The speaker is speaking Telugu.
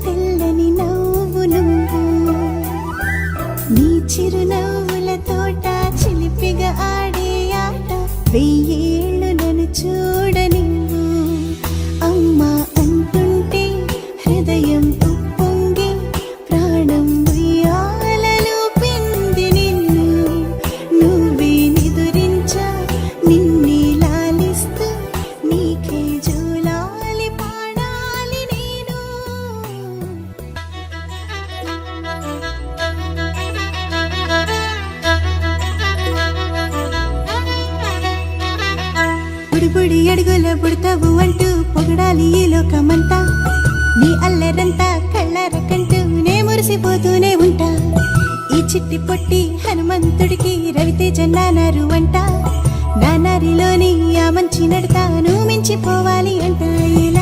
తెల్లని నవ్వు నువ్వు నీ చిరునవ్వుల తోట చిలిపిగా ఆడే ఆట వెయ్యేళ్ళు నన్ను చూడని అమ్మా అంటుంటే హృదయం ఉప్పొంగి ప్రాణం ఉయ్యాలలో పింది నిన్ను నువ్వే నిదురించా నిన్నే లాలిస్తూ నీకే జూలాలి పాడాలి నేను బుడి బుడి అడుగుల బుడతావు అంటూ పొగడాలి ఈ లోకమంతా నీ అల్లరంతా కళ్ళారకంటూనే మురిసిపోతూనే ఉంటా ఈ చిట్టి పొట్టి హనుమంతుడికి రవితేజ నానారు అంట నానారిలోని ఆ మంచి నడతాను మించిపోవాలి అంట ఇలా